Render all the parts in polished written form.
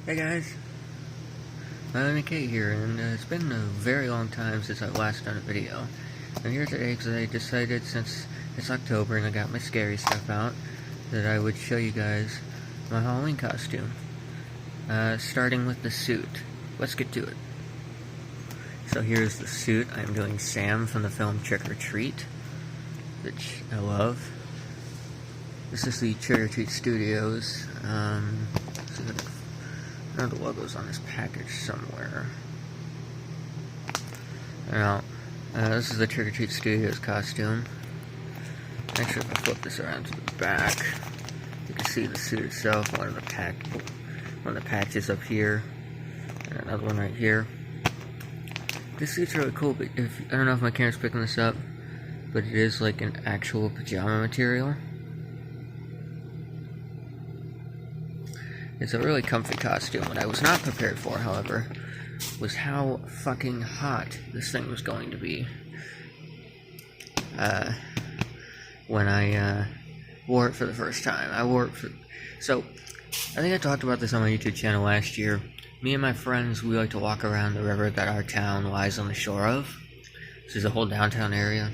Hey guys, I'm Kate here, and it's been a very long time since I've last done a video. I'm here today because I decided, since it's October and I got my scary stuff out, that I would show you guys my Halloween costume. Starting with the suit. Let's get to it. So here's the suit. I'm doing Sam from the film Trick or Treat, which I love. This is the Trick or Treat Studios. I know the logo's on this package somewhere. I don't know. This is the Trick or Treat Studios costume. Actually, if I flip this around to the back, you can see the suit itself. One of the patches up here, and another one right here. This suit's really cool, but I don't know if my camera's picking this up, but it is like an actual pajama material. It's a really comfy costume. What I was not prepared for, however, was how fucking hot this thing was going to be. When I wore it for the first time. So, I think I talked about this on my YouTube channel last year. Me and my friends, we like to walk around the river that our town lies on the shore of. This is the whole downtown area.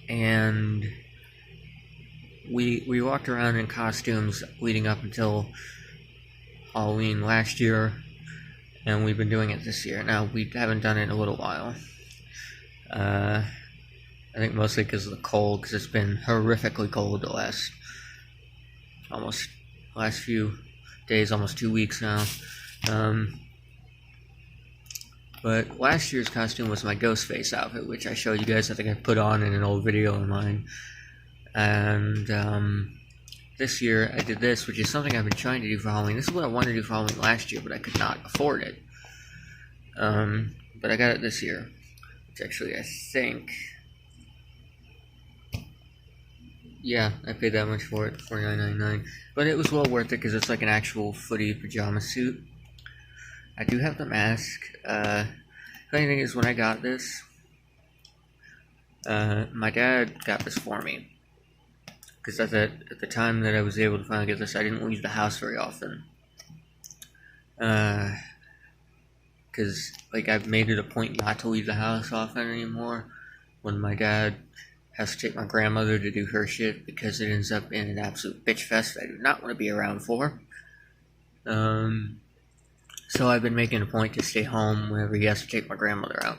And we walked around in costumes leading up until Halloween last year, and we've been doing it this year. Now, we haven't done it in a little while. I think mostly because of the cold, because it's been horrifically cold the last few days, almost 2 weeks now. But last year's costume was my Ghostface outfit, which I showed you guys. I think I put on in an old video of mine. And this year I did this, which is something I've been trying to do for Halloween. This is what I wanted to do for Halloween last year, but I could not afford it. But I got it this year, which actually I think, yeah, I paid that much for it, $49.99. But it was well worth it because it's like an actual footy pajama suit. I do have the mask. Funny thing is, when I got this, my dad got this for me. Because at the time that I was able to finally get this, I didn't leave the house very often. Because, like, I've made it a point not to leave the house often anymore. When my dad has to take my grandmother to do her shit, because it ends up in an absolute bitch fest I do not want to be around for. So I've been making a point to stay home whenever he has to take my grandmother out.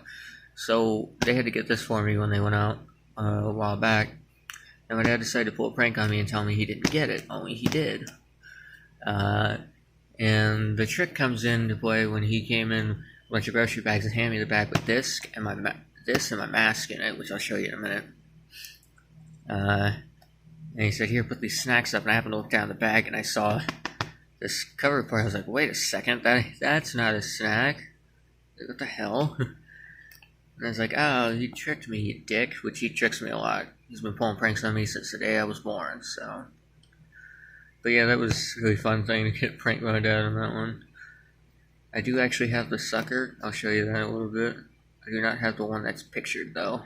So they had to get this for me when they went out a while back. And my dad decided to pull a prank on me and tell me he didn't get it, only he did. And the trick comes into play when he came in with a bunch of grocery bags and handed me the bag with this and my mask in it, which I'll show you in a minute. And he said, "Here, put these snacks up." And I happened to look down the bag and I saw this cover part. I was like, "Wait a second, that's not a snack. What the hell?" And I was like, "Oh, you tricked me, you dick," which he tricks me a lot. He's been pulling pranks on me since the day I was born, so. But yeah, that was a really fun thing to get pranked by my dad on that one. I do actually have the sucker. I'll show you that in a little bit. I do not have the one that's pictured, though.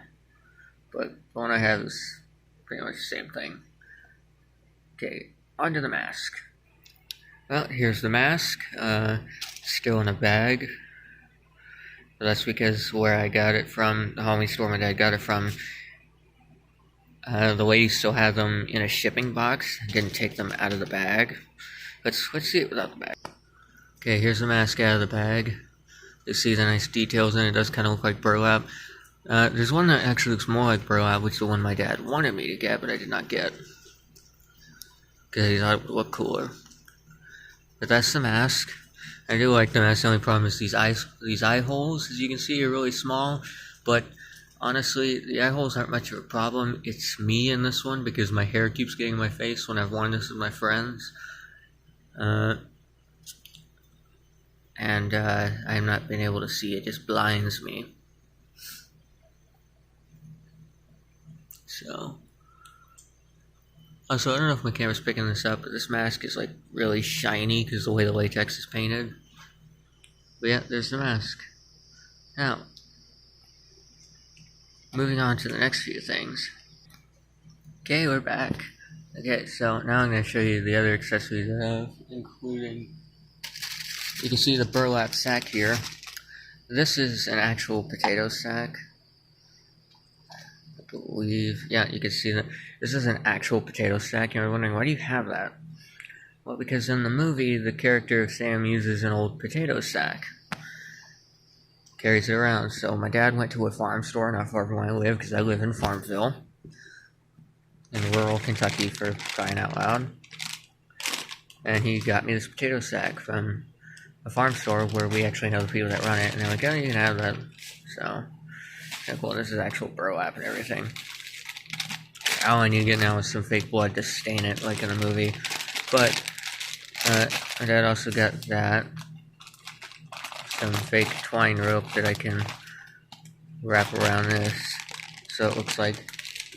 But the one I have is pretty much the same thing. Okay, onto the mask. Well, here's the mask. Still in a bag. That's because where I got it from, the Halloween store my dad got it from, the ladies still had them in a shipping box, didn't take them out of the bag. Let's see it without the bag. Okay, here's the mask out of the bag. You see the nice details in it. It does kind of look like burlap. There's one that actually looks more like burlap, which is the one my dad wanted me to get, but I did not get, because he thought it would look cooler. But that's the mask. I do like the mask. The only problem is these eye holes, as you can see, are really small. But honestly, the eye holes aren't much of a problem. It's me in this one, because my hair keeps getting in my face when I've worn this with my friends. And I've not been able to see. It just blinds me. So. Also, I don't know if my camera's picking this up, but this mask is like really shiny because the way the latex is painted. But yeah, there's the mask. Now, moving on to the next few things. Okay, we're back. Okay, so now I'm going to show you the other accessories I have, including, you can see the burlap sack here. This is an actual potato sack. I believe, yeah, you can see that. This is an actual potato sack. You're wondering, why do you have that? Well, because in the movie, the character Sam uses an old potato sack. Carries it around. So my dad went to a farm store not far from where I live, because I live in Farmville, in rural Kentucky, for crying out loud. And he got me this potato sack from a farm store where we actually know the people that run it, and they're like, oh, you can have that. So, yeah, cool. This is actual burlap and everything. All I need to get now is some fake blood to stain it, like in the movie. But, my dad also got that. Some fake twine rope that I can wrap around this, so it looks like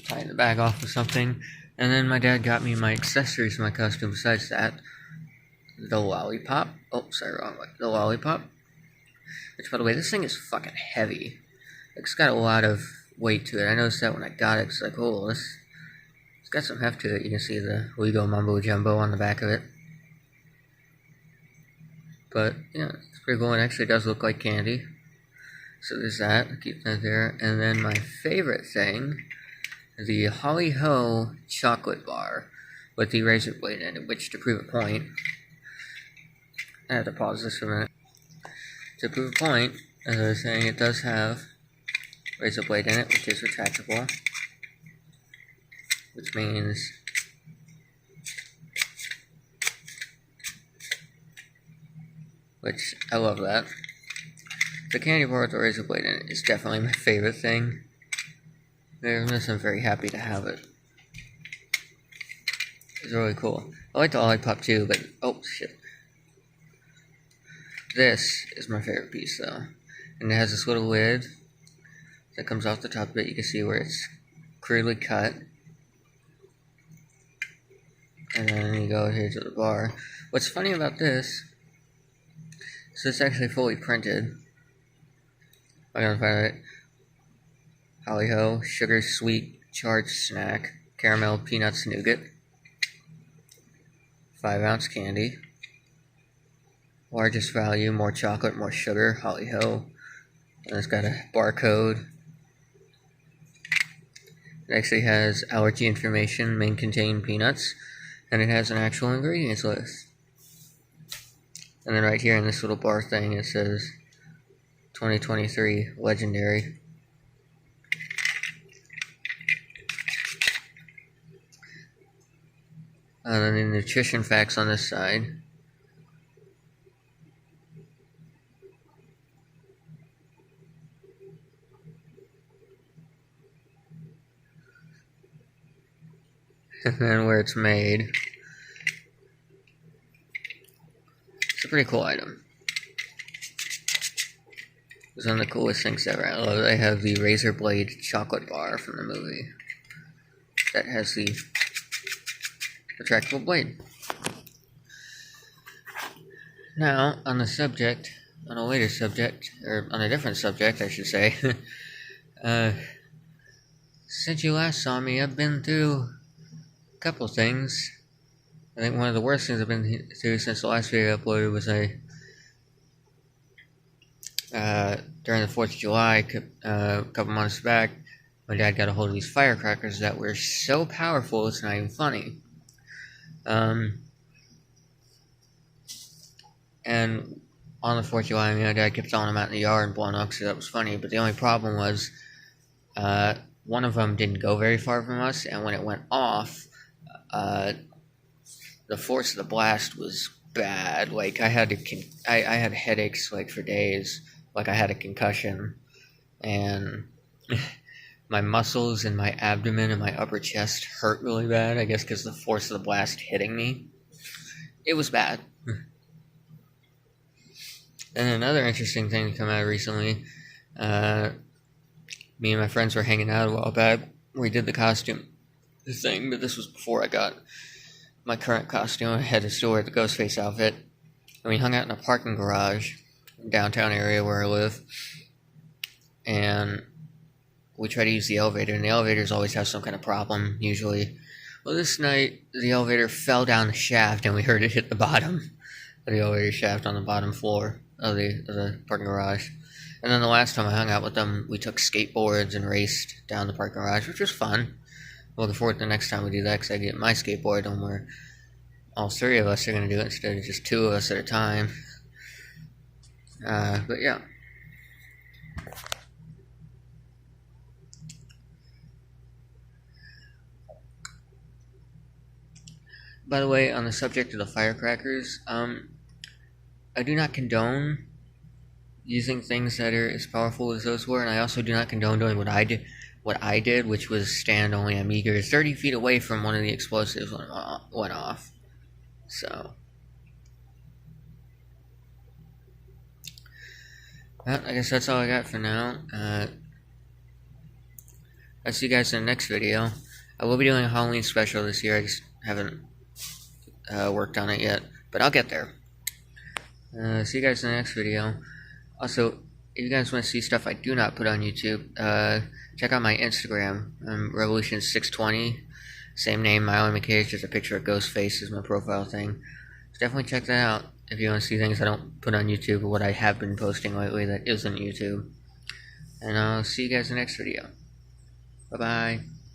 tying the bag off with something. And then my dad got me my accessories for my costume besides that. The lollipop. Oh, sorry, wrong one. The lollipop. Which, by the way, this thing is fucking heavy. It's got a lot of weight to it. I noticed that when I got it. It's like, oh, it's got some heft to it. You can see the Lego Mumbo Jumbo on the back of it. But, yeah, it's pretty cool. It actually does look like candy. So there's that. I'll keep that there. And then my favorite thing, the Holly Ho chocolate bar with the razor blade in it, which, to prove a point, I have to pause this for a minute. To prove a point, as I was saying, it does have razor blade in it, which is retractable, which means I love that. The candy bar with the razor blade in it is definitely my favorite thing. I'm very happy to have it. It's really cool. I like the lollipop too, but oh shit. This is my favorite piece though. And it has this little lid that comes off the top of it. You can see where it's crudely cut. And then you go here to the bar. What's funny about this is it's actually fully printed. I'm gonna find it. Holly Ho, sugar sweet charged snack, caramel peanuts nougat, 5-ounce candy. Largest value, more chocolate, more sugar, Holly Ho. And it's got a barcode. It actually has allergy information, may contain peanuts, and it has an actual ingredients list. And then right here in this little bar thing, it says 2023 Legendary. And then the nutrition facts on this side. And then where it's made. It's a pretty cool item. It's one of the coolest things ever. I love it. I have the razor blade chocolate bar from the movie that has the retractable blade. Now, on a later subject, or on a different subject, I should say, since you last saw me, I've been through a couple things. I think one of the worst things I've been through since the last video I uploaded was during the 4th of July, a couple months back, my dad got a hold of these firecrackers that were so powerful, it's not even funny. And on the 4th of July, my dad kept throwing them out in the yard and blowing up, so that was funny. But the only problem was, one of them didn't go very far from us, and when it went off, the force of the blast was bad. Like, I had headaches, like, for days. Like, I had a concussion, and my muscles and my abdomen and my upper chest hurt really bad, I guess because the force of the blast hitting me. It was bad. And another interesting thing to come out recently, me and my friends were hanging out a while back. We did the costume thing, but this was before I got my current costume. I had to still wear the Ghostface outfit. And we hung out in a parking garage in downtown area where I live. And we try to use the elevator, and the elevators always have some kind of problem, usually. Well, this night the elevator fell down the shaft, and we heard it hit the bottom of the elevator shaft on the bottom floor of the parking garage. And then the last time I hung out with them, we took skateboards and raced down the parking garage, which was fun. Looking forward to the next time we do that, because I get my skateboard, and we're all three of us are going to do it instead of just two of us at a time. But yeah. By the way, on the subject of the firecrackers, I do not condone using things that are as powerful as those were, and I also do not condone doing what I did, which was stand only a meager 30 feet away from one of the explosives when it went off. So, well, I guess that's all I got for now. I'll see you guys in the next video. I will be doing a Halloween special this year. I just haven't worked on it yet, but I'll get there. See you guys in the next video. Also, if you guys want to see stuff I do not put on YouTube, check out my Instagram. Revolution620. Same name, Myron McKay. It's just a picture of Ghostface as my profile thing. So definitely check that out if you want to see things I don't put on YouTube or what I have been posting lately that isn't YouTube. And I'll see you guys in the next video. Bye-bye.